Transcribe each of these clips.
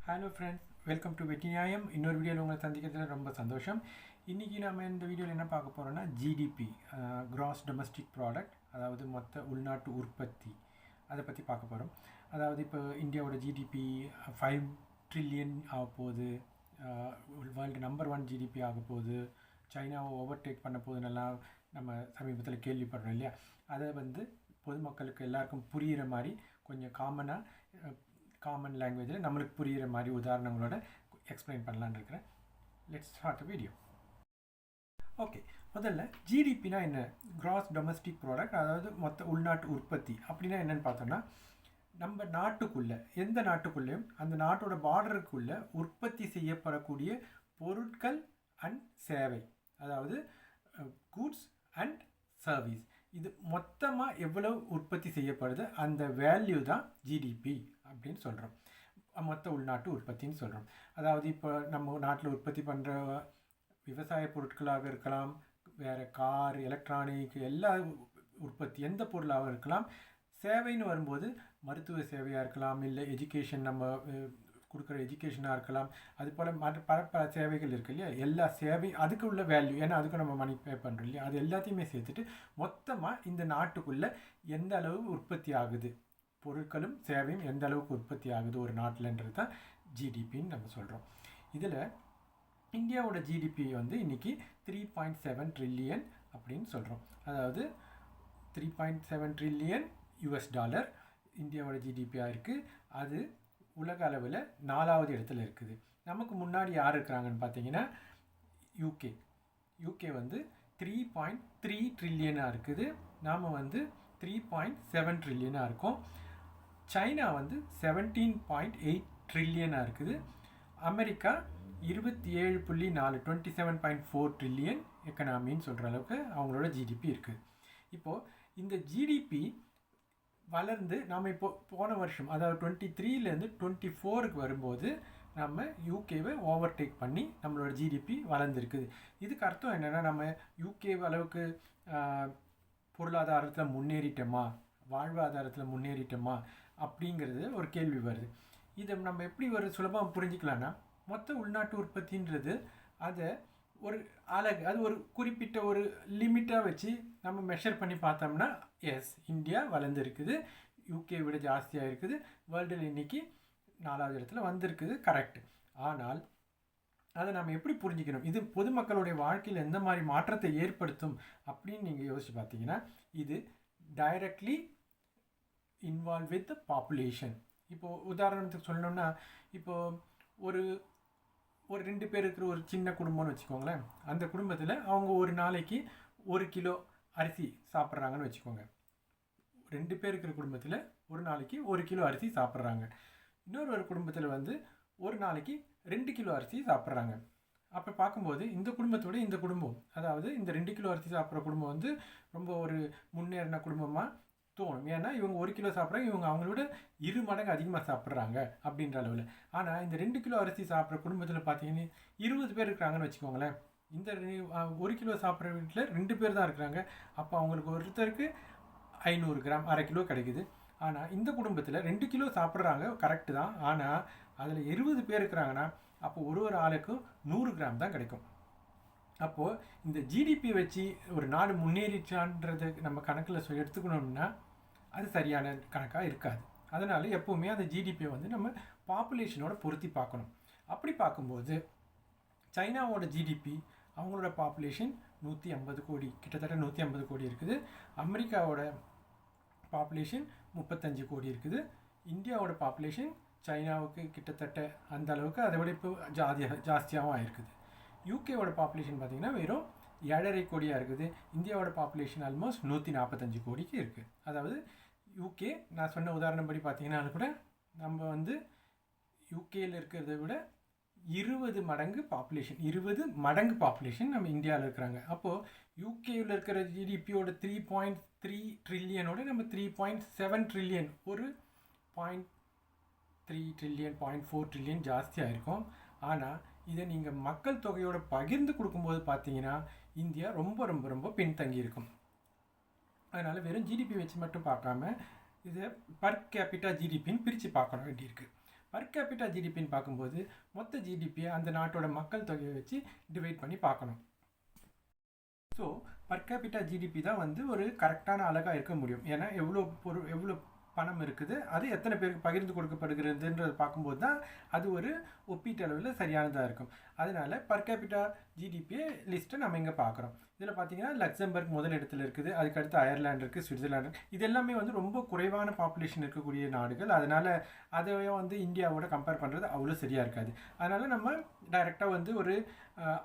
Hello friends, welcome to Vettiniyayam. இன்னொரு வீடியோவில் உங்களை சந்திக்கிறதுல ரொம்ப சந்தோஷம். இன்றைக்கி நம்ம இந்த வீடியோவில் என்ன பார்க்க போகிறோம்னா ஜிடிபி, கிராஸ் டொமஸ்டிக் ப்ராடக்ட், அதாவது மொத்த உள்நாட்டு உற்பத்தி, அதை பற்றி பார்க்க போகிறோம். அதாவது இப்போ இந்தியாவோட ஜிடிபி 5 ட்ரில்லியன் ஆக போகுது, வேர்ல்டு நம்பர் 1 ஜிடிபி ஆக போகுது, சைனாவை ஓவர்டேக் பண்ண போகுதுன்னெல்லாம் நம்ம சமீபத்தில் கேள்விப்படுறோம் இல்லையா. அதை பொதுமக்களுக்கு எல்லாருக்கும் புரிகிற மாதிரி கொஞ்சம் காமன் லாங்குவேஜில் நம்மளுக்கு புரிகிற மாதிரி உதாரணங்களோட எக்ஸ்பிளைன் பண்ணலான்னு இருக்கிறேன். Let's start video. ஓகே, முதல்ல ஜிடிபினா என்ன? கிராஸ் டொமஸ்டிக் ப்ராடக்ட், அதாவது மொத்த உள்நாட்டு உற்பத்தி. அப்படின்னா என்னென்னு பார்த்தோம்னா, நம்ம நாட்டுக்குள்ளே, எந்த நாட்டுக்குள்ளேயும் அந்த நாட்டோட பார்டருக்குள்ளே உற்பத்தி செய்யப்படக்கூடிய பொருட்கள் அண்ட் சேவை, அதாவது கூட்ஸ் அண்ட் சர்வீஸ், இது மொத்தமாக எவ்வளவு உற்பத்தி செய்யப்படுது அந்த வேல்யூ தான் ஜிடிபி அப்படின்னு சொல்கிறோம். மொத்த உள்நாட்டு உற்பத்தின்னு சொல்கிறோம். அதாவது இப்போ நம்ம நாட்டில் உற்பத்தி பண்ணுற விவசாய பொருட்களாக இருக்கலாம், வேறு கார், எலக்ட்ரானிக், எல்லா உற்பத்தி எந்த பொருளாக இருக்கலாம். சேவைன்னு வரும்போது மருத்துவ சேவையாக இருக்கலாம், இல்லை எஜுகேஷன், நம்ம கொடுக்குற எஜுகேஷனாக இருக்கலாம். அது போல் பல சேவைகள் இருக்குது இல்லையா. எல்லா சேவை அதுக்கு உள்ள வேல்யூ, ஏன்னா அதுக்கு நம்ம மணி பே பண்ணுறோம் இல்லையா. அது எல்லாத்தையுமே சேர்த்துட்டு மொத்தமாக இந்த நாட்டுக்குள்ளே எந்த அளவு உற்பத்தி ஆகுது, பொருட்களும் சேவையும் எந்த அளவுக்கு உற்பத்தி ஆகுது ஒரு நாட்டில்ன்றது தான் ஜிடிபின்னு நம்ம சொல்கிறோம். இதில் இந்தியாவோட ஜிடிபி இன்றைக்கி 3.7 ட்ரில்லியன் அப்படின்னு சொல்கிறோம். அதாவது 3.7 ட்ரில்லியன் US$ இந்தியாவோட ஜிடிபியாக இருக்குது. அது உலக அளவில் 4வது இடத்துல இருக்குது. நமக்கு முன்னாடி யார் இருக்கிறாங்கன்னு பார்த்தீங்கன்னா யூகே 3.3 ட்ரில்லியனாக இருக்குது. நாம் 3.7 ட்ரில்லியனாக இருக்கோம். சைனா 17.8 ட்ரில்லியனாக இருக்குது. அமெரிக்கா 27.4 27.4 ட்ரில்லியன் எக்கனாமின்னு சொல்கிற அளவுக்கு அவங்களோட ஜிடிபி இருக்குது. இப்போது இந்த ஜிடிபி வளர்ந்து நாம் இப்போ போன வருஷம், அதாவது 23லேருந்து 24க்கு வரும்போது நம்ம யூகேவை ஓவர்டேக் பண்ணி நம்மளோட ஜிடிபி வளர்ந்துருக்குது. இதுக்கு அர்த்தம் என்னென்னா, நம்ம யூகே அளவுக்கு பொருளாதாரத்தில் முன்னேறிட்டோமா, வாழ்வாதாரத்தில் முன்னேறிட்டோமா அப்படிங்கிறது ஒரு கேள்வி வருது. இதை நம்ம எப்படி ஒரு சுலபமாக புரிஞ்சிக்கலான்னா, மொத்த உள்நாட்டு உற்பத்தின்றது அதை ஒரு அழகு, அது ஒரு குறிப்பிட்ட ஒரு லிமிட்டாக வச்சு நம்ம மெஷர் பண்ணி பார்த்தோம்னா, எஸ், இந்தியா வளர்ந்துருக்குது, யூகே விட ஜாஸ்தியாக இருக்குது, வேர்ல்டில் இன்றைக்கி 4வது இடத்துல வந்திருக்குது, கரெக்டு. ஆனால் அதை நம்ம எப்படி புரிஞ்சிக்கணும், இது பொதுமக்களுடைய வாழ்க்கையில் எந்த மாதிரி மாற்றத்தை ஏற்படுத்தும் அப்படின்னு நீங்கள் யோசிச்சு பார்த்தீங்கன்னா, இது directly involve with the population. இப்போது உதாரணத்துக்கு சொல்லணும்னா, இப்போது ஒரு 2 பேர் இருக்கிற ஒரு சின்ன குடும்பம்னு வச்சுக்கோங்களேன். அந்த குடும்பத்தில் அவங்க ஒரு நாளைக்கு 1 கிலோ அரிசி சாப்பிட்றாங்கன்னு வச்சுக்கோங்க. 2 பேர் இருக்கிற குடும்பத்தில் ஒரு நாளைக்கு 1 கிலோ அரிசி சாப்பிட்றாங்க. இன்னொரு குடும்பத்தில் ஒரு நாளைக்கு 2 கிலோ அரிசி சாப்பிட்றாங்க. அப்போ பார்க்கும்போது இந்த குடும்பத்தோட இந்த குடும்பம், அதாவது இந்த 2 கிலோ அரிசி சாப்பிட்ற குடும்பம் ரொம்ப ஒரு முன்னேறின குடும்பமாக தோணும். ஏன்னா இவங்க 1 கிலோ சாப்பிட்றாங்க, இவங்க அவங்களோட 2 மடங்கு அதிகமாக சாப்பிட்றாங்க அப்படின்ற அளவில். ஆனால் இந்த 2 கிலோ அரிசி சாப்பிட்ற குடும்பத்தில் பார்த்தீங்கன்னா 20 பேர் இருக்கிறாங்கன்னு வச்சுக்கோங்களேன். இந்த 1 கிலோ சாப்பிட்ற வீட்டில் 2 பேர் தான் இருக்கிறாங்க. அப்போ அவங்களுக்கு ஒருத்தருக்கு 500 கிராம், அரை கிலோ கிடைக்குது. ஆனால் இந்த குடும்பத்தில் 2 கிலோ சாப்பிட்றாங்க, கரெக்டு தான். ஆனால் அதில் 20 பேர் இருக்கிறாங்கன்னா அப்போ ஒரு ஆளுக்கும் 100 கிராம் தான் கிடைக்கும். அப்போது இந்த ஜிடிபி வச்சு ஒரு நாடு முன்னேறிச்சான்றது நம்ம கணக்கில் எடுத்துக்கணும்னா அது சரியான கணக்காக இருக்காது. அதனால் எப்போவுமே அந்த ஜிடிபியை நம்ம பாப்புலேஷனோட பொருத்தி பார்க்கணும். அப்படி பார்க்கும்போது சைனாவோட ஜிடிபி, அவங்களோட பாப்புலேஷன் 150 கோடி, கிட்டத்தட்ட 150 கோடி இருக்குது. அமெரிக்காவோட பாப்புலேஷன் 35 கோடி இருக்குது. இந்தியாவோட பாப்புலேஷன் சைனாவுக்கு கிட்டத்தட்ட அந்த அளவுக்கு, அதை விட இப்போ ஜாஸ்தியாகவும் ஆயிருக்குது. யூகேவோட பாப்புலேஷன் பார்த்திங்கன்னா வெறும் 7.5 கோடியாக இருக்குது. இந்தியாவோட பாப்புலேஷன் ஆல்மோஸ்ட் 145 கோடிக்கு இருக்குது. அதாவது யூகே, நான் சொன்ன உதாரணம் படி பார்த்திங்கன்னா கூட நம்ம யூகேயில் இருக்கிறத விட 20 மடங்கு பாப்புலேஷன் நம்ம இந்தியாவில் இருக்கிறாங்க. அப்போது யூகேயில் இருக்கிற ஜிடிபியோட 3.3 ட்ரில்லியனோட நம்ம 3.7 ட்ரில்லியன், ஒரு 0.3 ட்ரில்லியன் 0.4 ட்ரில்லியன் ஜாஸ்தியாக இருக்கும். ஆனால் இதை நீங்கள் மக்கள் தொகையோட பகிர்ந்து கொடுக்கும்போது பார்த்தீங்கன்னா இந்தியா ரொம்ப ரொம்ப ரொம்ப பின்தங்கி இருக்கும். அதனால் வெறும் ஜிடிபி வச்சு மட்டும் பார்க்காம இதை பர் கேபிட்டா ஜிடிபின்னு பிரித்து பார்க்க வேண்டியிருக்கு. பர் கேபிட்டா ஜிடிபின்னு பார்க்கும்போது மொத்த ஜிடிபியை அந்த நாட்டோட மக்கள் தொகையை வச்சு டிவைட் பண்ணி பார்க்கணும். ஸோ பர் கேபிட்டா ஜிடிபி தான் வந்து ஒரு கரெக்டான அழகாக இருக்க முடியும். ஏன்னா எவ்வளோ பணம் இருக்குது, அது எத்தனை பேருக்கு பகிர்ந்து கொடுக்கப்படுகிறதுன்றதை பார்க்கும்போது தான் அது ஒரு ஒப்பீட்டளவில் சரியானதாக இருக்கும். அதனால் பர் கேபிட்டா ஜிடிபி லிஸ்ட்டை நம்ம இங்கே பார்க்குறோம். இதில் பார்த்தீங்கன்னா லக்சம்பர்க் முதல் இடத்துல இருக்குது, அதுக்கடுத்து அயர்லாண்டு இருக்குது, சுவிட்சர்லாண்டு இருக்குது. இது எல்லாமே வந்து ரொம்ப குறைவான பாப்புலேஷன் இருக்கக்கூடிய நாடுகள். அதனால் அதை வந்து இந்தியாவோட கம்பேர் பண்ணுறது அவ்வளோ சரியாக இருக்காது. அதனால் நம்ம டைரெக்டாக வந்து ஒரு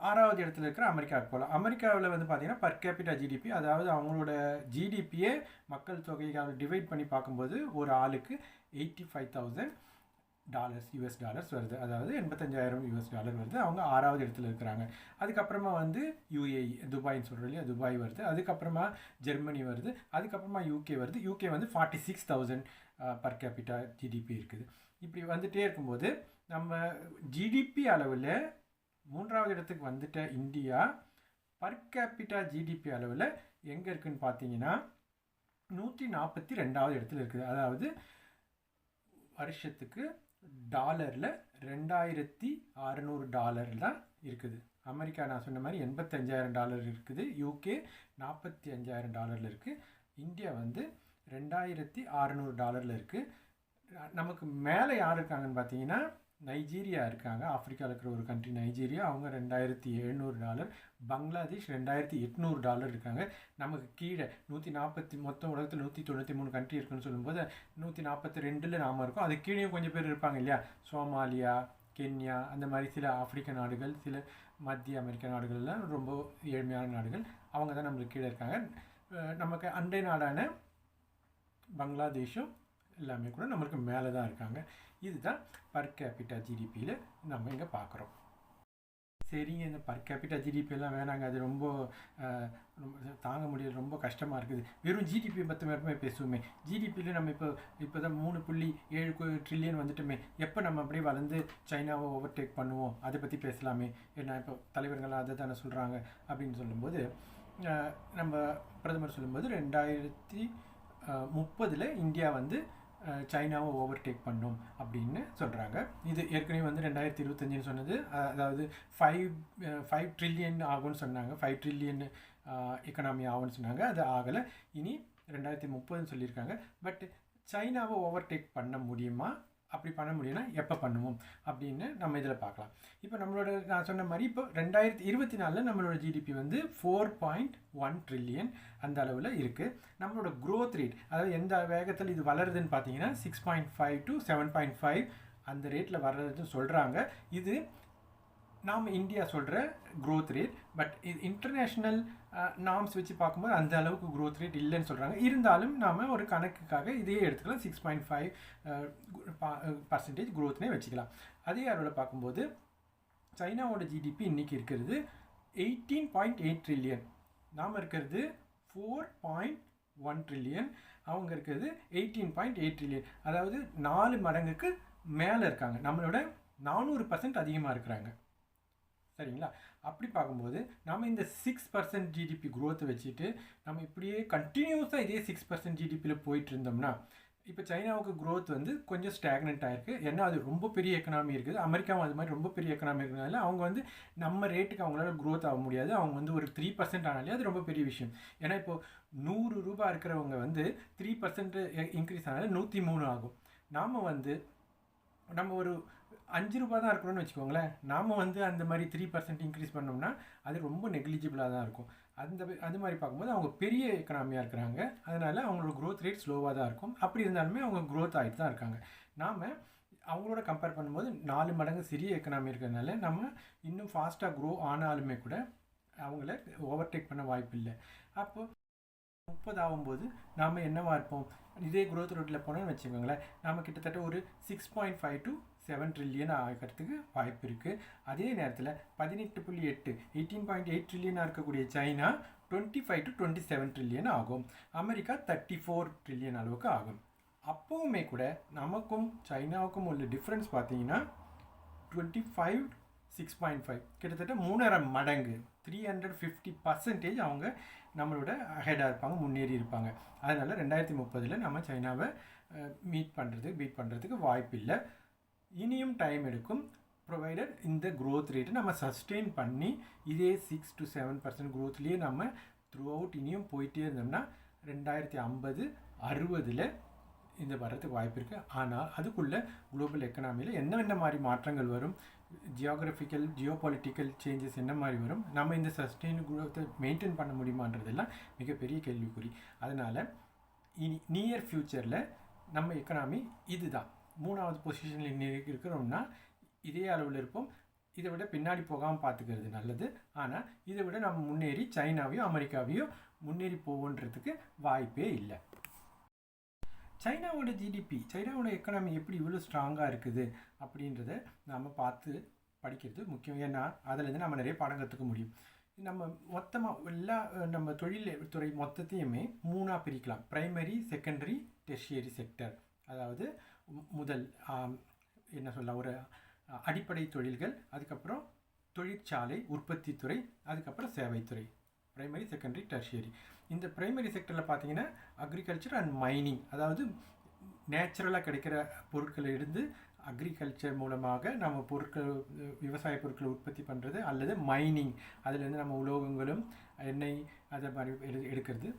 6வது இடத்துல இருக்கிற அமெரிக்காவுக்கு போகலாம். அமெரிக்காவில் வந்து பார்த்திங்கன்னா பர் கேபிட்டா ஜிடிபி, அதாவது அவங்களோட ஜிடிபியே மக்கள் தொகையை டிவைட் பண்ணி பார்க்கும்போது ஒரு ஆளுக்கு $85,000 US டாலர்ஸ் வருது. அதாவது $85,000 US டாலர் வருது. அவங்க 6வது இடத்துல இருக்கிறாங்க. அதுக்கப்புறமா வந்து UAE, துபாய்ன்னு சொல்கிறோம் இல்லையா, துபாய் வருது. அதுக்கப்புறமா ஜெர்மனி வருது. அதுக்கப்புறமா யூகே வருது. யூகே வந்து 46,000 பர் கேபிட்டா ஜிடிபி இருக்குது. இப்படி வந்துகிட்டே இருக்கும்போது நம்ம ஜிடிபி அளவில் 3வது இடத்துக்கு வந்துட்ட இந்தியா பர் கேபிட்டா ஜிடிபி அளவில் எங்கே இருக்குதுன்னு பார்த்தீங்கன்னா 142வது இடத்துல இருக்குது. அதாவது வருஷத்துக்கு டாலரில் $2,600 தான் இருக்குது. அமெரிக்கா நான் சொன்ன மாதிரி $85,000 இருக்குது. யூகே $45,000 இருக்குது. இந்தியா வந்து $2,600 இருக்குது. நமக்கு மேலே யார் இருக்காங்கன்னு பார்த்தீங்கன்னா நைஜீரியா இருக்காங்க. ஆப்பிரிக்காவில் இருக்கிற ஒரு கண்ட்ரி நைஜீரியா, அவங்க $2,700. பங்களாதேஷ் $2,800 இருக்காங்க. நமக்கு கீழே 140, மொத்தம் உலகத்தில் 193 கண்ட்ரி இருக்குன்னு சொல்லும்போது 142 நாம் இருக்கோம். அது கீழேயும் கொஞ்சம் பேர் இருப்பாங்க இல்லையா, சோமாலியா, கென்யா, அந்த மாதிரி சில ஆப்பிரிக்க நாடுகள், சில மத்திய அமெரிக்க நாடுகள்லாம் ரொம்ப ஏழ்மையான நாடுகள், அவங்க தான் நம்மளுக்கு கீழே இருக்காங்க. நமக்கு அண்டை நாடான பங்களாதேஷும் எல்லாமே கூட நம்மளுக்கு மேலே தான் இருக்காங்க. இதுதான் பர் கேபிட்டா ஜிடிபியில் நம்ம இங்கே பார்க்குறோம். சரிங்க, இந்த பர் கேபிட்டா ஜிடிபியெல்லாம் வேணாங்க, அது ரொம்ப தாங்க முடியல, ரொம்ப கஷ்டமாக இருக்குது. வெறும் ஜிடிபி மட்டுமே பேசுவோமே. ஜிடிபியில் நம்ம இப்போ தான் 3.7 ட்ரில்லியன் வந்துட்டோமே, எப்போ நம்ம அப்படியே வளர்ந்து சைனாவை ஓவர்டேக் பண்ணுவோம், அதை பற்றி பேசலாமே. ஏன்னா இப்போ தலைவர்கள்லாம் அதை தானே சொல்கிறாங்க. அப்படின்னு சொல்லும்போது நம்ம பிரதமர் சொல்லும்போது 2030 இந்தியா வந்து சைனாவை ஓவர்டேக் பண்ணும் அப்படின்னு சொல்கிறாங்க. இது ஏற்கனவே வந்து 2025 சொன்னது, அதாவது 5 ட்ரில்லியன் ஆகும்னு சொன்னாங்க. 5 ட்ரில்லியன் எக்கனாமி ஆகும்னு சொன்னாங்க. அது ஆகலை. இனி 2030 சொல்லியிருக்காங்க. பட் சைனாவை ஓவர்டேக் பண்ண முடியுமா? அப்படி பண்ண முடியும்னா எப்போ பண்ணுவோம் அப்படின்னு நம்ம இதில் பார்க்கலாம். இப்போ நம்மளோட நான் சொன்ன மாதிரி இப்போ 2024 நம்மளோட ஜிடிபி வந்து 4.1 ட்ரில்லியன் அந்த அளவில் இருக்குது. நம்மளோட க்ரோத் ரேட், அதாவது எந்த வேகத்தில் இது வளருதுன்னு பார்த்தீங்கன்னா 6.5 to 7.5 அந்த ரேட்டில் வர்றதுன்னு சொல்கிறாங்க. இது நாம் இந்தியா சொல்கிற க்ரோத் ரேட். பட் இது இன்டர்நேஷ்னல் நார்ம்ஸ் வச்சு பார்க்கும்போது அந்த அளவுக்கு க்ரோத் ரேட் இல்லைன்னு சொல்கிறாங்க. இருந்தாலும் நாம் ஒரு கணக்குக்காக இதையே எடுத்துக்கலாம். 6.5% க்ரோத்னே வச்சுக்கலாம். அதே அளவில் பார்க்கும்போது சைனாவோட ஜிடிபி இன்றைக்கி இருக்கிறது 18.8 ட்ரில்லியன். நாம் இருக்கிறது 4.1 ட்ரில்லியன். அவங்க இருக்கிறது 18.8 ட்ரில்லியன். அதாவது 4 மடங்குக்கு மேலே இருக்காங்க. நம்மளோட 400% அதிகமாக இருக்கிறாங்க. சரிங்களா? அப்படி பார்க்கும்போது நம்ம இந்த 6% ஜிடிபி க்ரோத்தை வச்சுட்டு நம்ம இப்படியே கண்டினியூஸாக இதே 6% ஜிடிபியில் போயிட்டு இருந்தோம்னா, இப்போ சைனாவுக்கு க்ரோத் வந்து கொஞ்சம் ஸ்டாக்னெண்ட் ஆகிருக்கு. ஏன்னா அது ரொம்ப பெரிய எக்கனாமி இருக்குது. அமெரிக்காவும் அது மாதிரி ரொம்ப பெரிய எக்கனாமி இருக்கிறதுனால அவங்க வந்து நம்ம ரேட்டுக்கு அவங்களால க்ரோத் ஆக முடியாது. அவங்க வந்து ஒரு 3% ஆனாலே அது ரொம்ப பெரிய விஷயம். ஏன்னா இப்போது $100 இருக்கிறவங்க வந்து 3% இன்க்ரீஸ் ஆனாலும் 103 ஆகும். நாம் வந்து நம்ம ஒரு $5 தான் இருக்கணும்னு வச்சுக்கோங்களேன். நாம் வந்து அந்த மாதிரி 3% இன்க்ரீஸ் பண்ணோம்னா அது ரொம்ப நெக்லிஜிபிளாக தான் இருக்கும். அது மாதிரி பார்க்கும்போது அவங்க பெரிய எக்கனாமியாக இருக்கிறாங்க. அதனால் அவங்களோட க்ரோத் ரேட் ஸ்லோவாக தான் இருக்கும். அப்படி இருந்தாலுமே அவங்க க்ரோத் ஆகிட்டு தான் இருக்காங்க. நாம் அவங்களோட கம்பேர் பண்ணும்போது 4 மடங்கு சிறிய எக்கனாமி இருக்கிறதுனால நம்ம இன்னும் ஃபாஸ்ட்டாக க்ரோ ஆனாலுமே கூட அவங்கள ஓவர்டேக் பண்ண வாய்ப்பு இல்லை. அப்போது 30 ஆகும்போது நாம் என்னவாக இருப்போம்? இதே க்ரோத் ரேட்டில் போனோம்னு வச்சுக்கோங்களேன், நாம் கிட்டத்தட்ட ஒரு 6.5 to 7 ட்ரில்லியன் ஆகிறதுக்கு வாய்ப்பு இருக்குது. அதே நேரத்தில் 18.8 ட்ரில்லியனாக இருக்கக்கூடிய சைனா 25 to 27 ட்ரில்லியன் ஆகும். அமெரிக்கா 34 ட்ரில்லியன் அளவுக்கு ஆகும். அப்போவுமே கூட நமக்கும் சைனாவுக்கும் உள்ள டிஃப்ரென்ஸ் பார்த்தீங்கன்னா 25 6.5 கிட்டத்தட்ட 3.5 மடங்கு 350% அவங்க நம்மளோட ஹெடாக இருப்பாங்க, முன்னேறி இருப்பாங்க. அதனால் 2030 நம்ம சைனாவை பீட் பண்ணுறதுக்கு வாய்ப்பு இல்லை. இனியும் டைம் எடுக்கும். ப்ரொவைடட் இந்த க்ரோத் ரேட்டை நம்ம சஸ்டெயின் பண்ணி இதே 6 to 7% க்ரோத்லேயே நம்ம த்ரூ அவுட் இனியும் போயிட்டே இருந்தோம்னா 2050 60 இந்த வர்றதுக்கு வாய்ப்பு இருக்குது. ஆனால் அதுக்குள்ளே குளோபல் எக்கனாமியில் என்னென்ன மாதிரி மாற்றங்கள் வரும், ஜியோபாலிட்டிக்கல் சேஞ்சஸ் என்ன மாதிரி வரும், நம்ம இந்த சஸ்டெயின் குரோத்தை மெயின்டைன் பண்ண முடியுமான்றதெல்லாம் மிகப்பெரிய கேள்விக்குறி. அதனால் இனி நியர் ஃப்யூச்சரில் நம்ம எக்கனாமி இதுதான் 3வது பொசிஷனில் இருக்கிறோம்னா இதே அளவில் இருப்போம். இதை விட பின்னாடி போகாமல் பார்த்துக்கிறது நல்லது. ஆனால் இதை விட நம்ம முன்னேறி சைனாவையும் அமெரிக்காவையும் முன்னேறி போவோன்றதுக்கு வாய்ப்பே இல்லை. சைனாவோட ஜிடிபி, சைனாவோட எக்கனாமி எப்படி இவ்வளோ ஸ்ட்ராங்காக இருக்குது அப்படின்றத நாம் பார்த்து படிக்கிறது முக்கியம். ஏன்னா அதிலேருந்து நம்ம நிறைய பாடம் கற்றுக்க முடியும். நம்ம மொத்தமாக எல்லா நம்ம தொழில் துறை மொத்தத்தையுமே 3ஆக பிரிக்கலாம். Primary, secondary, tertiary sector. அதாவது முதல் என்ன சொல்ல, ஒரு அடிப்படை தொழில்கள், அதுக்கப்புறம் தொழிற்சாலை உற்பத்தி துறை, அதுக்கப்புறம் சேவைத்துறை. Primary, secondary, tertiary. இந்த ப்ரைமரி செக்டரில் பார்த்தீங்கன்னா அக்ரிகல்ச்சர் அண்ட் மைனிங், அதாவது நேச்சுரலாக கிடைக்கிற பொருட்களை இருந்து அக்ரிகல்ச்சர் மூலமாக நம்ம பொருட்கள், விவசாய பொருட்களை உற்பத்தி பண்ணுறது, அல்லது மைனிங், அதுலேருந்து நம்ம உலோகங்களும் எண்ணெய் அதை மாதிரி எடுக்கிறது.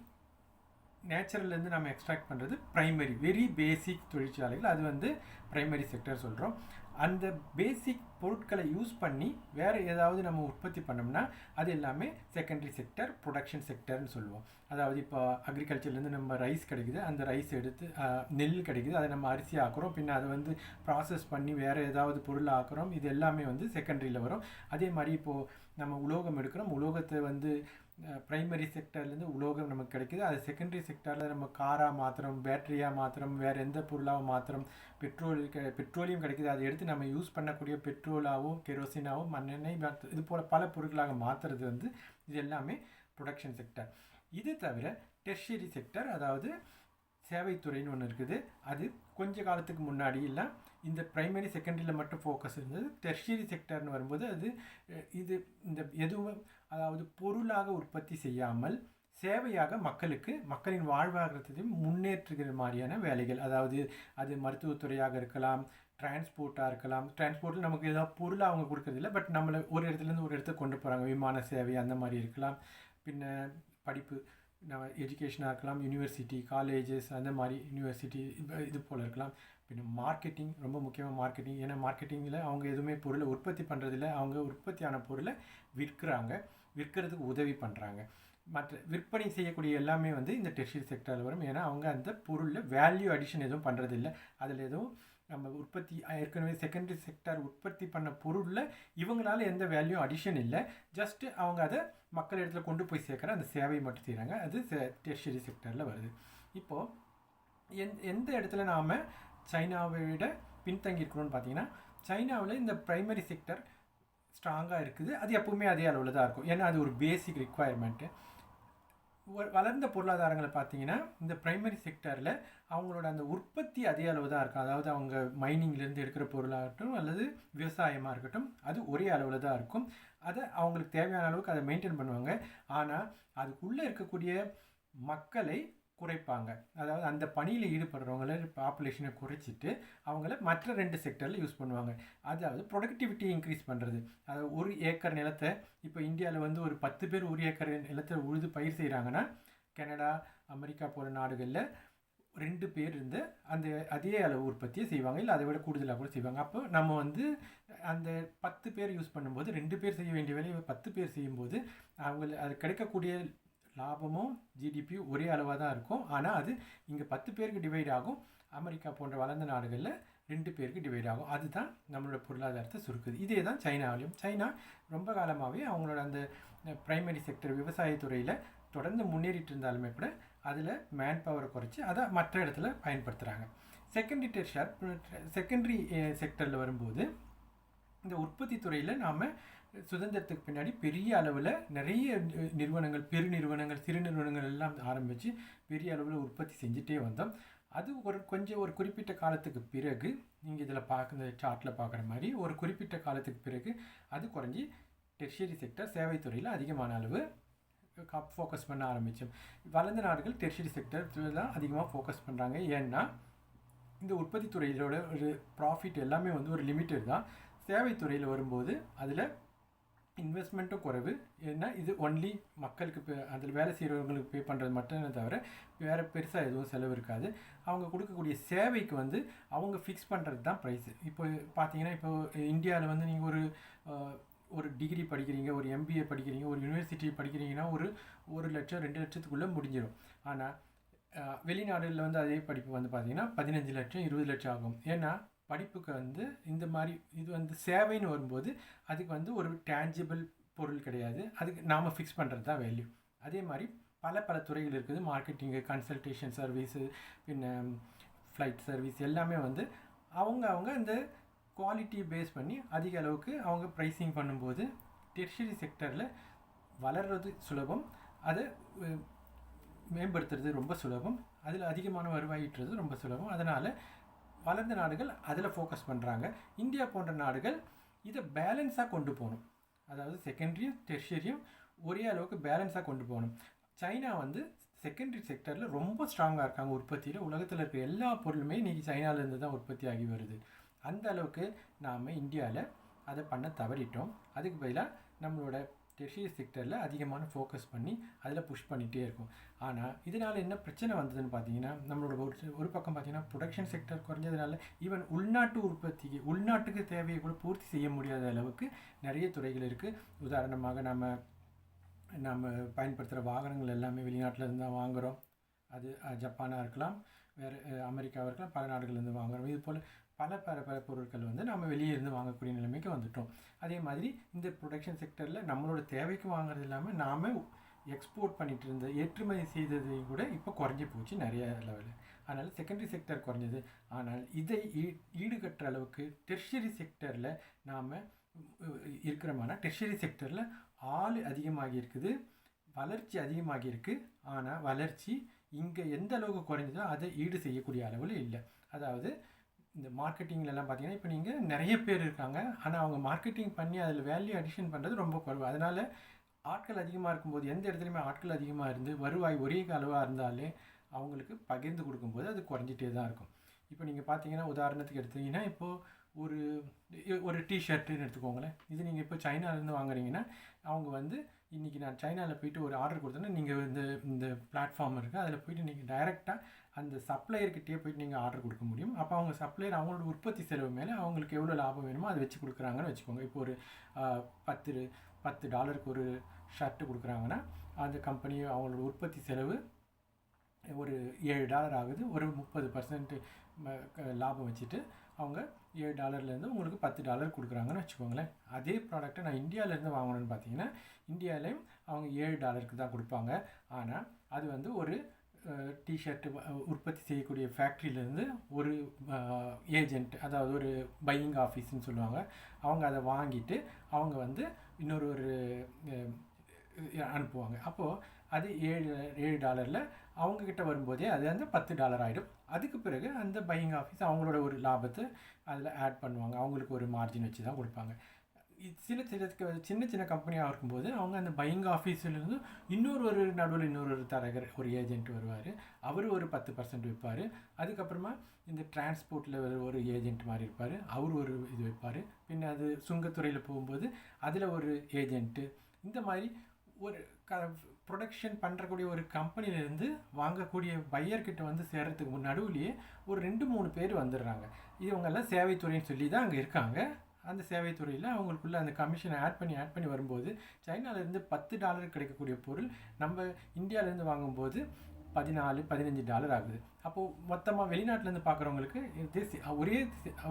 நேச்சுரல்லேருந்து நம்ம எக்ஸ்ட்ராக்ட் பண்ணுறது ப்ரைமரி, வெரி பேசிக் தொழிற்சாலைகள், அது வந்து ப்ரைமரி செக்டர் சொல்கிறோம். அந்த பேசிக் பொருட்களை யூஸ் பண்ணி வேறு ஏதாவது நம்ம உற்பத்தி பண்ணோம்னா அது எல்லாமே செகண்டரி செக்டர், ப்ரொடக்ஷன் செக்டர்னு சொல்லுவோம். அதாவது இப்போ அக்ரிகல்ச்சர்லேருந்து நம்ம ரைஸ் கிடைக்குது, அந்த ரைஸ் எடுத்து நெல் கிடைக்குது, அதை நம்ம அரிசி ஆக்குறோம், பின்ன அதை வந்து ப்ராசஸ் பண்ணி வேறு ஏதாவது பொருள் ஆக்குறோம். இது எல்லாமே வந்து செகண்டரியில் வரும். அதே மாதிரி இப்போது நம்ம உலோகம் எடுக்கிறோம், உலோகத்தை வந்து ப்ரைமரி செக்டர்லேருந்து உலோகம் நமக்கு கிடைக்குது, அது செகண்டரி செக்டரில் நம்ம காராக மாத்திரம், பேட்டரியாக மாத்திரம், வேறு எந்த பொருளாக மாத்திரம், பெட்ரோலியம் கிடைக்குது, அதை எடுத்து நம்ம யூஸ் பண்ணக்கூடிய பெட்ரோலாகவும் கெரோசினாகவும் மண்ணெண்ணெய் இது போல் பல பொருட்களாக மாற்றுறது வந்து இது எல்லாமே ப்ரொடக்ஷன் செக்டர். இது தவிர டெர்ஷியரி செக்டர், அதாவது சேவைத்துறைன்னு ஒன்று இருக்குது. அது கொஞ்ச காலத்துக்கு முன்னாடி இல்லை, இந்த ப்ரைமரி செகண்டரியில் மட்டும் ஃபோக்கஸ் இருந்தது. டெர்ஷியரி செக்டர்னு வரும்போது அது இது இந்த எதுவும், அதாவது பொருளாக உற்பத்தி செய்யாமல் சேவையாக மக்களுக்கு, மக்களின் வாழ்வாதாரத்தையும் முன்னேற்றுகிற மாதிரியான வேலைகள். அதாவது அது மருத்துவத்துறையாக இருக்கலாம், டிரான்ஸ்போர்ட்டாக இருக்கலாம். டிரான்ஸ்போர்ட்டில் நமக்கு ஏதாவது பொருளாக அவங்க கொடுக்கறதில்ல, பட் நம்மளை ஒரு இடத்துலேருந்து ஒரு இடத்துக்கு கொண்டு போகிறாங்க, விமான சேவை அந்த மாதிரி இருக்கலாம். பின்ன படிப்பு, நம்ம எஜுகேஷனாக இருக்கலாம், யூனிவர்சிட்டி, காலேஜஸ் அந்த மாதிரி யூனிவர்சிட்டி இது போல் இருக்கலாம். பின்ன மார்க்கெட்டிங், ரொம்ப முக்கியமாக மார்க்கெட்டிங். ஏன்னா மார்க்கெட்டிங்கில் அவங்க எதுவுமே பொருளை உற்பத்தி பண்ணுறதில்ல, அவங்க உற்பத்தியான பொருளை விற்கிறதுக்கு உதவி பண்ணுறாங்க. மற்ற விற்பனை செய்யக்கூடிய எல்லாமே வந்து இந்த டெர்ஷியரி செக்டரில் வரும். ஏன்னா அவங்க அந்த பொருளில் வேல்யூ அடிஷன் எதுவும் பண்ணுறதில்ல. அதில் எதுவும் நம்ம உற்பத்தி ஏற்கனவே செகண்டரி செக்டர் உற்பத்தி பண்ண பொருளில் இவங்களால எந்த வேல்யூ அடிஷன் இல்லை. ஜஸ்ட்டு அவங்க அதை மக்கள் இடத்துல கொண்டு போய் சேர்க்குற அந்த சேவை மட்டும் செய்கிறாங்க. அது டெர்ஷியரி செக்டரில் வருது. இப்போது எந்த இடத்துல நாம் சைனாவை விட பின்தங்கியிருக்கணும்னு பார்த்தீங்கன்னா, சைனாவில் இந்த ப்ரைமரி செக்டர் ஸ்ட்ராங்காக இருக்குது. அது எப்பவுமே அதே அளவில் தான் இருக்கும். ஏன்னா அது ஒரு பேசிக் ரிக்குவயர்மெண்ட்டு. வளர்ந்த பொருளாதாரங்களை பார்த்தீங்கன்னா இந்த ப்ரைமரி செக்டரில் அவங்களோட அந்த உற்பத்தி அதே அளவு தான் இருக்கும். அதாவது அவங்க மைனிங்லேருந்து எடுக்கிற பொருளாகட்டும் அல்லது விவசாயமாக இருக்கட்டும், அது ஒரே அளவில் தான் இருக்கும். அதை அவங்களுக்கு தேவையான அளவுக்கு அதை மெயின்டைன் பண்ணுவாங்க. ஆனால் அதுக்குள்ளே இருக்கக்கூடிய மக்களை குறைப்பாங்க. அதாவது அந்த பணியில் ஈடுபடுறவங்கள பாப்புலேஷனை குறைச்சிட்டு அவங்கள மற்ற 2 செக்டரில் யூஸ் பண்ணுவாங்க. அதாவது ப்ரொடக்டிவிட்டி இன்க்ரீஸ் பண்ணுறது. அதாவது 1 ஏக்கர் நிலத்தை இப்போ இந்தியாவில் வந்து ஒரு 10 பேர் 1 ஏக்கர் நிலத்தை உழுது பயிர் செய்கிறாங்கன்னா, கனடா, அமெரிக்கா போகிற நாடுகளில் 2 பேர் இருந்து அந்த அதே அளவு உற்பத்தியை செய்வாங்க, இல்லை அதை விட கூடுதலாக கூட செய்வாங்க. அப்போ நம்ம வந்து அந்த 10 பேர் யூஸ் பண்ணும்போது 2 பேர் செய்ய வேண்டிய வேலையை 10 பேர் செய்யும்போது அது கிடைக்கக்கூடிய லாபமும் ஜிடிபியும் ஒரே அளவாக தான் இருக்கும். ஆனால் அது இங்கே 10 பேருக்கு டிவைட் ஆகும், அமெரிக்கா போன்ற வளர்ந்த நாடுகளில் 2 பேருக்கு டிவைட் ஆகும். அதுதான் நம்மளோட பொருளாதாரத்தை சுருக்குது. இதே தான் சைனாவிலையும். சைனா ரொம்ப காலமாகவே அவங்களோட அந்த ப்ரைமரி செக்டர் விவசாயத்துறையில் தொடர்ந்து முன்னேறிட்டு இருந்தாலுமே கூட அதில் மேன் பவரை குறைச்சி அதை மற்ற இடத்துல பயன்படுத்துகிறாங்க. செகண்டரி செக்டரில் வரும்போது இந்த உற்பத்தி துறையில் நாம் சுதந்திரத்துக்கு பின்னாடி பெரிய அளவில் நிறைய நிறுவனங்கள், பெருநிறுவனங்கள், சிறு நிறுவனங்கள் எல்லாம் ஆரம்பித்து பெரிய அளவில் உற்பத்தி செஞ்சுட்டே வந்தோம். அது ஒரு குறிப்பிட்ட காலத்துக்கு பிறகு, நீங்கள் இதில் இந்த சார்ட்டில் பார்க்குற மாதிரி ஒரு குறிப்பிட்ட காலத்துக்கு பிறகு அது குறைஞ்சி டெர்ஷியரி செக்டர் சேவைத்துறையில் அதிகமான அளவு ஃபோக்கஸ் பண்ண ஆரம்பித்தோம். வளர்ந்த நாடுகள் டெர்ஷியரி செக்டர் தான் அதிகமாக ஃபோக்கஸ் பண்ணுறாங்க. ஏன்னா இந்த உற்பத்தி துறையிலோட ஒரு ப்ராஃபிட் எல்லாமே வந்து ஒரு லிமிட்டட் தான். சேவைத்துறையில் வரும்போது அதில் இன்வெஸ்ட்மெண்ட்டும் குறைவு. ஏன்னா இது ஒன்லி மக்களுக்கு அதில் வேலை செய்கிறவங்களுக்கு பே பண்ணுறது மட்டுமே தவிர வேறு பெருசாக எதுவும் செலவு இருக்காது. அவங்க கொடுக்கக்கூடிய சேவைக்கு வந்து அவங்க ஃபிக்ஸ் பண்ணுறது தான் ப்ரைஸு. இப்போ பார்த்தீங்கன்னா, இப்போ இந்தியாவில் வந்து நீங்கள் ஒரு டிகிரி படிக்கிறீங்க, ஒரு எம்பிஏ படிக்கிறீங்க, ஒரு யூனிவர்சிட்டி படிக்கிறீங்கன்னா ஒரு லட்சம் 2 லட்சத்துக்குள்ளே முடிஞ்சிடும். ஆனால் வெளிநாடுகளில் வந்து அதே படிப்பு வந்து பார்த்திங்கன்னா 15 லட்சம் 20 லட்சம் ஆகும். ஏன்னா படிப்புக்கு வந்து இந்த மாதிரி இது வந்து சேவைன்னு வரும்போது அதுக்கு வந்து ஒரு டேஞ்சிபிள் பொருள் கிடையாது, அதுக்கு நாம் ஃபிக்ஸ் பண்ணுறது தான் வேல்யூ. அதே மாதிரி பல துறைகள் இருக்குது. மார்க்கெட்டிங்கு, கன்சல்டேஷன் சர்வீஸு, பின்ன ஃப்ளைட் சர்வீஸ் எல்லாமே வந்து அவங்க இந்த குவாலிட்டி பேஸ் பண்ணி அதிக அளவுக்கு அவங்க ப்ரைஸிங் பண்ணும்போது டெர்ஷரி செக்டரில் வளர்கிறது சுலபம், அதை மேம்படுத்துறது ரொம்ப சுலபம், அதில் அதிகமான வருவாயிட்டுறது ரொம்ப சுலபம். அதனால் வளர்ந்த நாடுகள் அதில் ஃபோக்கஸ் பண்ணுறாங்க. இந்தியா போன்ற நாடுகள் இதை பேலன்ஸாக கொண்டு போகணும். அதாவது செகண்டரியும் டெர்ஷரியும் ஒரே அளவுக்கு பேலன்ஸாக கொண்டு போகணும். சைனா வந்து செகண்டரி செக்டரில் ரொம்ப ஸ்ட்ராங்காக இருக்காங்க உற்பத்தியில். உலகத்தில் இருக்கிற எல்லா பொருளுமே இன்றைக்கி சைனாவிலேருந்து தான் உற்பத்தி ஆகி வருது. அந்த அளவுக்கு நாம் இந்தியாவில் அதை பண்ண தவறிட்டோம். அதுக்கு பதிலாக நம்மளோட டெர்ஷியரி செக்டரில் அதிகமான ஃபோக்கஸ் பண்ணி அதில் புஷ் பண்ணிகிட்டே இருக்கும். ஆனால் இதனால் என்ன பிரச்சனை வந்ததுன்னு பார்த்தீங்கன்னா, நம்மளோட ஒரு பக்கம் பார்த்தீங்கன்னா ப்ரொடக்ஷன் செக்டர் குறைஞ்சதுனால ஈவன் உள்நாட்டுக்கு தேவையை கூட பூர்த்தி செய்ய முடியாத அளவுக்கு நிறைய துறைகள் இருக்குது. உதாரணமாக நம்ம பயன்படுத்துகிற வாகனங்கள் எல்லாமே வெளிநாட்டிலேருந்து தான் வாங்குகிறோம். அது ஜப்பானாக இருக்கலாம், வேறு அமெரிக்காவாக இருக்கலாம், பல நாடுகள்லேருந்து வாங்குகிறோம். இது போல் பல பொருட்கள் வந்து நம்ம வெளியே இருந்து வாங்கக்கூடிய நிலைமைக்கு வந்துட்டோம். அதே மாதிரி இந்த ப்ரொடக்ஷன் செக்டரில் நம்மளோட தேவைக்கு வாங்குறது இல்லாமல் நாம் எக்ஸ்போர்ட் பண்ணிகிட்டு இருந்த ஏற்றுமதி செய்ததையும் கூட இப்போ குறைஞ்சி போச்சு நிறைய லெவலில். அதனால் செகண்டரி செக்டர் குறைஞ்சது. ஆனால் இதை ஈடுகட்டுற அளவுக்கு டெர்ஷரி செக்டரில் நாம் இருக்கிறோம்னா, டெர்ஷரி செக்டரில் ஆள் அதிகமாகி இருக்குது, வளர்ச்சி அதிகமாகி இருக்குது. ஆனால் வளர்ச்சி இங்கே எந்த அளவுக்கு குறைஞ்சதோ அதை ஈடு செய்யக்கூடிய அளவில் இல்லை. அதாவது இந்த மார்க்கெட்டிங்லலாம் பார்த்தீங்கன்னா, இப்போ நீங்கள் நிறைய பேர் இருக்காங்க, ஆனால் அவங்க மார்க்கெட்டிங் பண்ணி அதில் வேல்யூ அடிஷன் பண்ணுறது ரொம்ப குறைவு. அதனால் ஆட்கள் அதிகமாக இருக்கும்போது, எந்த இடத்துலையுமே ஆட்கள் அதிகமாக இருந்து வருவாய் ஒரே அளவாக இருந்தாலே அவங்களுக்கு பகிர்ந்து கொடுக்கும்போது அது குறைஞ்சிட்டே தான் இருக்கும். இப்போ நீங்கள் பார்த்தீங்கன்னா, உதாரணத்துக்கு எடுத்தீங்கன்னா, இப்போது ஒரு டிஷர்ட்டுன்னு எடுத்துக்கோங்களேன். இது நீங்கள் இப்போ சைனாலேருந்து வாங்குறீங்கன்னா, அவங்க வந்து இன்றைக்கி நான் சைனாவில் போய்ட்டு ஒரு ஆர்டர் கொடுத்தேன்னா, நீங்கள் இந்த பிளாட்ஃபார்ம் இருக்குது, அதில் போய்ட்டு நீங்கள் டைரெக்டாக அந்த சப்ளையர்கிட்டே போய்ட்டு நீங்கள் ஆர்டர் கொடுக்க முடியும். அப்போ அவங்க சப்ளையர் அவங்களோட உற்பத்தி செலவு மேலே அவங்களுக்கு எவ்வளோ லாபம் வேணுமோ அதை வச்சு கொடுக்குறாங்கன்னு வச்சுக்கோங்க. இப்போ ஒரு $10 ஒரு ஷர்ட்டு கொடுக்குறாங்கன்னா, அந்த கம்பெனி அவங்களோட உற்பத்தி செலவு ஒரு $7 ஆகுது. ஒரு 30% லாபம் வச்சுட்டு அவங்க $7 உங்களுக்கு $10 கொடுக்குறாங்கன்னு வச்சுக்கோங்களேன். அதே ப்ராடக்ட்டை நான் இந்தியாவிலேருந்து வாங்கணும்னு பார்த்தீங்கன்னா, இந்தியாவிலையும் அவங்க $7 தான் கொடுப்பாங்க. ஆனால் அது வந்து ஒரு டிஷர்ட்டு உற்பத்தி செய்யக்கூடிய ஃபேக்ட்ரியிலேருந்து ஒரு ஏஜெண்ட், அதாவது ஒரு பையிங் ஆஃபீஸ்ன்னு சொல்லுவாங்க, அவங்க அதை வாங்கிட்டு அவங்க வந்து இன்னொரு அனுப்புவாங்க. அப்போது அது $7 அவங்கக்கிட்ட வரும்போதே அது வந்து $10 ஆகிடும். அதுக்கு பிறகு அந்த பையிங் ஆஃபீஸ் அவங்களோட ஒரு லாபத்தை அதில் ஆட் பண்ணுவாங்க. அவங்களுக்கு ஒரு மார்ஜின் வச்சு தான் கொடுப்பாங்க. சின்ன கம்பெனியாக இருக்கும்போது அவங்க அந்த பையிங் ஆஃபீஸிலிருந்து நடுவில் இன்னொரு தரகர், ஒரு ஏஜென்ட் வருவார். அவர் ஒரு 10% வைப்பார். அதுக்கப்புறமா இந்த டிரான்ஸ்போர்ட்டில் ஒரு ஏஜென்ட் மாதிரி இருப்பார், அவர் ஒரு இது வைப்பார். பின்ன அது சுங்கத்துறையில் போகும்போது அதில் ஒரு ஏஜென்ட்டு. இந்த மாதிரி ஒரு ப்ரொடக்ஷன் பண்ணுறக்கூடிய ஒரு கம்பெனிலேருந்து வாங்கக்கூடிய பையர்கிட்ட வந்து சேர்கிறதுக்கு நடுவுலையே ஒரு 2-3 பேர் வந்துடுறாங்க. இவங்கெல்லாம் சேவைத்துறைன்னு சொல்லி தான் அங்கே இருக்காங்க. அந்த சேவைத்துறையில் அவங்களுக்குள்ள அந்த கமிஷனை ஆட் பண்ணி வரும்போது சைனாவிலேருந்து $10 கிடைக்கக்கூடிய பொருள் நம்ம இந்தியாவிலேருந்து வாங்கும்போது $14-15 ஆகுது. அப்போது மொத்தமாக வெளிநாட்டிலேருந்து பார்க்குறவங்களுக்கு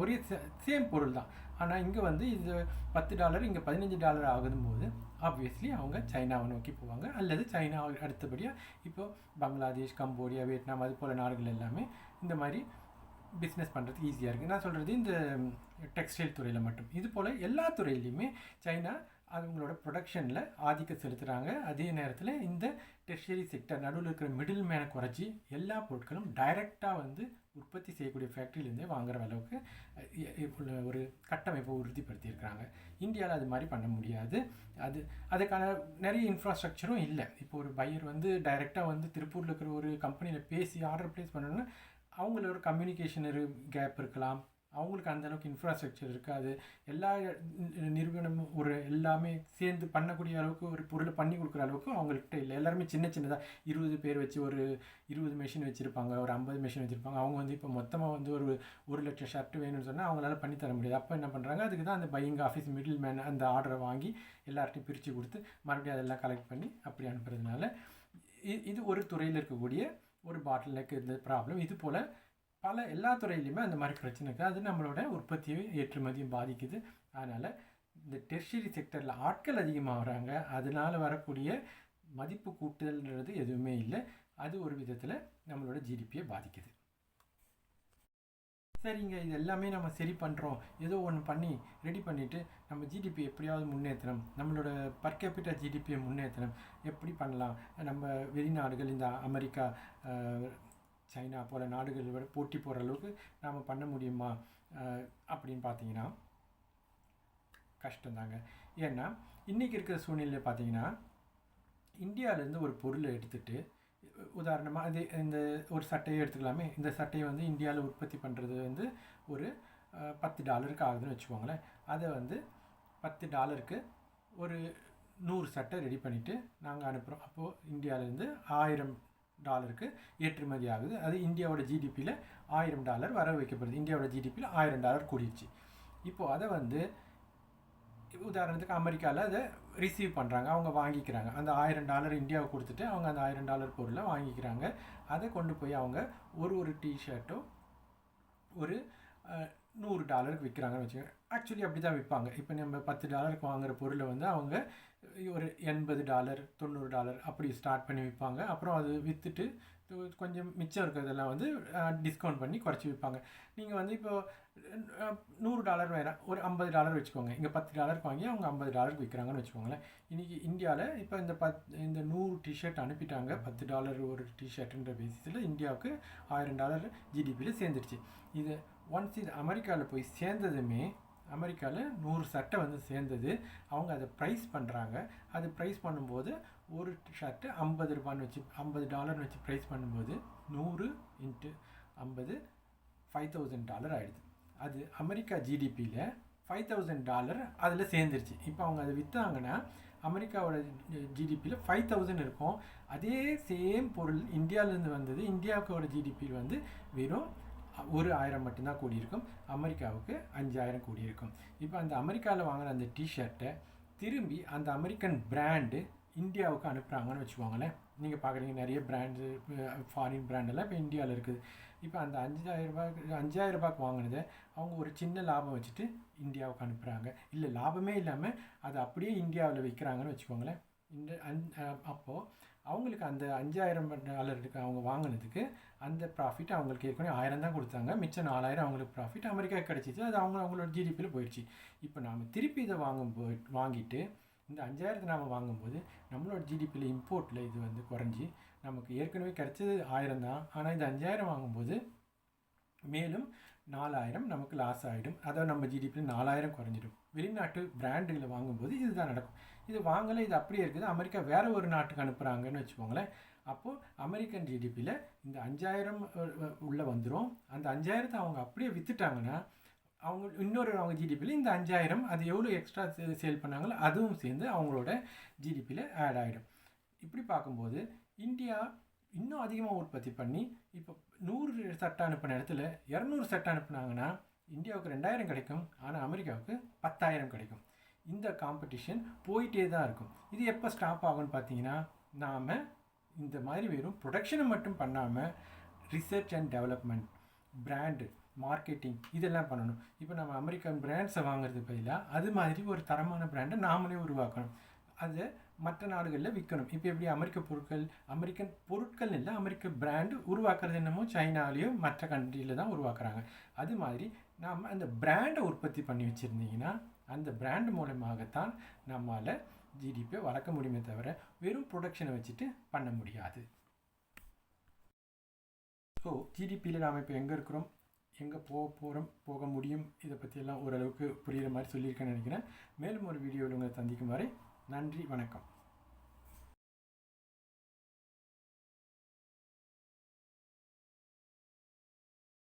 ஒரே சேம் பொருள் தான். ஆனால் இங்கே வந்து இது $10 இங்கே $15 ஆகுதும்போது ஆப்வியஸ்லி அவங்க சைனாவை நோக்கி போவாங்க. அல்லது சைனா அடுத்தபடியாக இப்போது பங்களாதேஷ், கம்போடியா, வியட்நாம் அது போல் நாடுகள் எல்லாமே இந்த மாதிரி பிஸ்னஸ் பண்ணுறதுக்கு ஈஸியாக இருக்குது. நான் சொல்கிறது இந்த டெக்ஸ்டைல் துறையில் மட்டும். இது போல் எல்லா துறையிலையுமே சைனா அவங்களோட ப்ரொடக்ஷனில் ஆதிக்கம் செலுத்துகிறாங்க. அதே நேரத்தில் இந்த டெர்ஷரி செக்டர் நடுவில் இருக்கிற மிடில் மேனை குறைச்சி எல்லா பொருட்களும் டைரெக்டாக வந்து உற்பத்தி செய்யக்கூடிய ஃபேக்ட்ரியிலேருந்தே வாங்குகிற அளவுக்கு ஒரு கட்டமைப்பை உறுதிப்படுத்தியிருக்கிறாங்க. இந்தியாவில் அது மாதிரி பண்ண முடியாது. அதுக்கான நிறைய இன்ஃப்ராஸ்ட்ரக்சரும் இல்லை. இப்போ ஒரு பையர் வந்து டைரெக்டாக வந்து திருப்பூரில் இருக்கிற ஒரு கம்பெனியில் பேசி ஆர்டர் ப்ளேஸ் பண்ணணும்னா அவங்களோட கம்யூனிகேஷன் கேப் இருக்கலாம், அவங்களுக்கு அந்தளவுக்கு இன்ஃப்ராஸ்ட்ரக்சர் இருக்காது. எல்லா நிறுவனமும் எல்லாமே சேர்ந்து பண்ணக்கூடிய அளவுக்கு ஒரு பொருளை பண்ணி கொடுக்குற அளவுக்கு அவங்கள்கிட்ட இல்லை. எல்லாருமே சின்ன சின்னதாக 20 பேர் வச்சு ஒரு 20 மெஷின் வச்சுருப்பாங்க, ஒரு 50 மெஷின் வச்சுருப்பாங்க. அவங்க வந்து இப்போ மொத்தமாக வந்து ஒரு 1,00,000 ஷர்ட் வேணும்னு சொன்னால் அவங்களால பண்ணி தர முடியாது. அப்போ என்ன பண்ணுறாங்க, அதுக்கு தான் அந்த பையிங் ஆஃபீஸ் மிடில் மேன் அந்த ஆர்டரை வாங்கி எல்லார்ட்டையும் பிரித்து கொடுத்து மறுபடியும் அதெல்லாம் கலெக்ட் பண்ணி அப்படி அனுப்புறதுனால இது ஒரு துறையில் இருக்கக்கூடிய ஒரு பாட்டில் நெக் இந்த ப்ராப்ளம். இது போல் எல்லா துறையிலையுமே அந்த மாதிரி பிரச்சனை இருக்குது. அது நம்மளோட உற்பத்தியும் ஏற்றுமதியும் பாதிக்குது. அதனால் இந்த டெர்ஷரி செக்டரில் ஆட்கள் அதிகமாக வராங்க, அதனால் வரக்கூடிய மதிப்பு கூட்டுதல்ன்றது எதுவுமே இல்லை. அது ஒரு விதத்தில் நம்மளோட ஜிடிபியை பாதிக்குது. சரிங்க, இது எல்லாமே நம்ம சரி பண்ணுறோம், ஏதோ ஒன்று பண்ணி ரெடி பண்ணிவிட்டு நம்ம ஜிடிபி எப்படியாவது முன்னேற்றணும், நம்மளோட பர் கேபிட்டா ஜிடிபியை முன்னேற்றணும், எப்படி பண்ணலாம்? நம்ம வெளிநாடுகள் இந்த அமெரிக்கா சைனா போல் நாடுகளோட போட்டி போகிற அளவுக்கு நாம் பண்ண முடியுமா அப்படின்னு பார்த்தீங்கன்னா கஷ்டம்தாங்க. ஏன்னா இன்றைக்கி இருக்கிற சூழ்நிலையில் பார்த்தீங்கன்னா இந்தியாவிலேருந்து ஒரு பொருளை எடுத்துகிட்டு, உதாரணமாக அது இந்த ஒரு சட்டையை எடுத்துக்கலாமே, இந்த சட்டையை வந்து இந்தியாவில் உற்பத்தி பண்ணுறது வந்து ஒரு $10 ஆகுதுன்னு வச்சுக்கோங்களேன். அதை வந்து $10 ஒரு 100 சட்டை ரெடி பண்ணிவிட்டு நாங்கள் அனுப்புகிறோம். அப்போது இந்தியாவிலேருந்து $1000 ஏற்றுமதி ஆகுது. அது இந்தியாவோட ஜிடிபியில் $1000 வர வைக்கப்படுது. இந்தியாவோட ஜிடிபியில் $1000 கூடிடுச்சு. இப்போது அதை வந்து உதாரணத்துக்கு அமெரிக்காவில் அதை ரிசீவ் பண்ணுறாங்க, அவங்க வாங்கிக்கிறாங்க. அந்த $1000 இந்தியாவுக்கு கொடுத்துட்டு அவங்க அந்த $1000 பொருளை வாங்கிக்கிறாங்க. அதை கொண்டு போய் அவங்க ஒரு டிஷர்ட்டோ ஒரு $100 விற்கிறாங்கன்னு வச்சுக்கோங்க. ஆக்சுவலி அப்படி தான் விற்பாங்க. இப்போ நம்ம $10 வாங்குகிற பொருளை வந்து அவங்க ஒரு $80 $90 அப்படி ஸ்டார்ட் பண்ணி விற்பாங்க. அப்புறம் அது விற்றுட்டு கொஞ்சம் மிச்சம் இருக்கிறதெல்லாம் வந்து டிஸ்கவுண்ட் பண்ணி குறைச்சி விற்பாங்க. நீங்கள் வந்து இப்போது $100 வேணாம், ஒரு $50 வச்சுக்கோங்க. இங்கே $10 வாங்கி அவங்க $50 விற்கிறாங்கன்னு வச்சுக்கோங்களேன். இன்றைக்கி இந்தியாவில் இப்போ இந்த 100 டிஷர்ட் அனுப்பிட்டாங்க, $10 ஒரு டிஷர்ட்டுன்ற பேசிஸில் இந்தியாவுக்கு $1000 ஜிடிபியில் சேர்ந்துருச்சு. இது ஒன்ஸ் இது அமெரிக்காவில் போய் சேர்ந்ததுமே, அமெரிக்காவில் 100 சட்டை வந்து சேர்ந்தது, அவங்க அதை ப்ரைஸ் பண்ணுறாங்க. அது ப்ரைஸ் பண்ணும்போது ஒரு ஷர்ட்டு $50 வச்சு $50 வச்சு ப்ரைஸ் பண்ணும்போது 100 × 50 $5000 ஆகிடுது. அது அமெரிக்கா ஜிடிபியில் $5000 அதில் சேர்ந்துருச்சு. இப்போ அவங்க அதை விற்றாங்கன்னா அமெரிக்காவோட ஜிடிபியில் 5000 இருக்கும். அதே சேம் பொருள் இந்தியாவிலேருந்து வந்தது, இந்தியாவுக்கோட ஜிடிபியில் வந்து வெறும் ஒரு 1000 மட்டும்தான் கூடியிருக்கும், அமெரிக்காவுக்கு 5000 கூடியிருக்கும். இப்போ அந்த அமெரிக்காவில் வாங்கின அந்த டிஷர்ட்டை திரும்பி அந்த அமெரிக்கன் பிராண்டு இந்தியாவுக்கு அனுப்புகிறாங்கன்னு வச்சுக்கோங்களேன். நீங்கள் பார்க்குறீங்க நிறைய பிராண்டு, ஃபாரின் பிராண்டெல்லாம் இப்போ இந்தியாவில் இருக்குது. இப்போ அந்த $5000 வாங்கினதை அவங்க ஒரு சின்ன லாபம் வச்சுட்டு இந்தியாவுக்கு அனுப்புகிறாங்க. இல்லை லாபமே இல்லாமல் அதை அப்படியே இந்தியாவில் விற்கிறாங்கன்னு வச்சுக்கோங்களேன். அப்போது அவங்களுக்கு அந்த $5000 அவங்க வாங்கினதுக்கு அந்த ப்ராஃபிட் அவங்களுக்கு ஏற்கனவே 1000 தான் கொடுத்தாங்க, மிச்சம் 4000 அவங்களுக்கு ப்ராஃபிட் அமெரிக்கா கிடச்சிச்சு. அது அவங்களோட ஜிடிபியில் போயிடுச்சு. இப்போ நாம் திருப்பி இதை வாங்கிட்டு இந்த 5000 நாம் வாங்கும்போது நம்மளோட ஜிடிபியில் இம்போர்ட்டில் இது வந்து குறைஞ்சி நமக்கு ஏற்கனவே கிடைச்சது 1000 தான். ஆனால் இந்த 5000 வாங்கும்போது மேலும் 4000 நமக்கு லாஸ் ஆகிடும். அதாவது நம்ம ஜிடிபியில் 4000 குறைஞ்சிடும். வெளிநாட்டு பிராண்டுகளை வாங்கும்போது இதுதான் நடக்கும். இது வாங்கலை, இது அப்படியே இருக்குது, அமெரிக்கா வேறு ஒரு நாட்டுக்கு அனுப்புகிறாங்கன்னு வச்சுக்கோங்களேன். அப்போது அமெரிக்கன் ஜிடிபியில் இந்த 5000 உள்ளே வந்துடும். அந்த 5000 அவங்க அப்படியே விற்றுட்டாங்கன்னா அவங்க அவங்க ஜிடிபியில் இந்த 5000 அது எவ்வளோ எக்ஸ்ட்ரா சேல் பண்ணாங்களோ அதுவும் சேர்ந்து அவங்களோட ஜிடிபியில் ஆட் ஆகிடும். இப்படி பார்க்கும்போது இந்தியா இன்னும் அதிகமாக உற்பத்தி பண்ணி இப்போ 100 சட்டை அனுப்பின இடத்துல 200 சட்டை அனுப்புனாங்கன்னா இந்தியாவுக்கு 2000 கிடைக்கும், ஆனால் அமெரிக்காவுக்கு 10000 கிடைக்கும். இந்த காம்படிஷன் போயிட்டே தான் இருக்கும். இது எப்போ ஸ்டாப் ஆகும்னு பார்த்தீங்கன்னா, நாம் இந்த மாதிரி வெறும் ப்ரொடக்ஷனை மட்டும் பண்ணாமல் research and development, brand, marketing இதெல்லாம் பண்ணணும். இப்போ நம்ம அமெரிக்கன் பிராண்ட்ஸை வாங்குறதுக்கு பதிலாக அது மாதிரி ஒரு தரமான பிராண்டை நாமளே உருவாக்கணும், அதை மற்ற நாடுகளில் விற்கணும். இப்போ எப்படி அமெரிக்கன் பொருட்கள் இல்லை, அமெரிக்க பிராண்டு உருவாக்குறது என்னமோ சைனாலேயோ மற்ற கண்ட்ரியில் தான் உருவாக்குறாங்க. அது மாதிரி நாம் அந்த பிராண்டை உற்பத்தி பண்ணி வச்சுருந்தீங்கன்னா அந்த பிராண்டு மூலமாகத்தான் நம்மளால் ஜிடிபியை வளர்க்க முடியுமே தவிர வெறும் ப்ரொடக்ஷனை வச்சுட்டு பண்ண முடியாது. ஸோ ஜிடிபியில் நாம் இப்போ எங்கே இருக்கிறோம், எங்கே போக முடியும், இதை பற்றியெல்லாம் ஓரளவுக்கு புரிகிற மாதிரி சொல்லியிருக்கேன்னு நினைக்கிறேன். மேலும் ஒரு வீடியோவில் உங்களை சந்திக்கும் வரை நன்றி, வணக்கம்.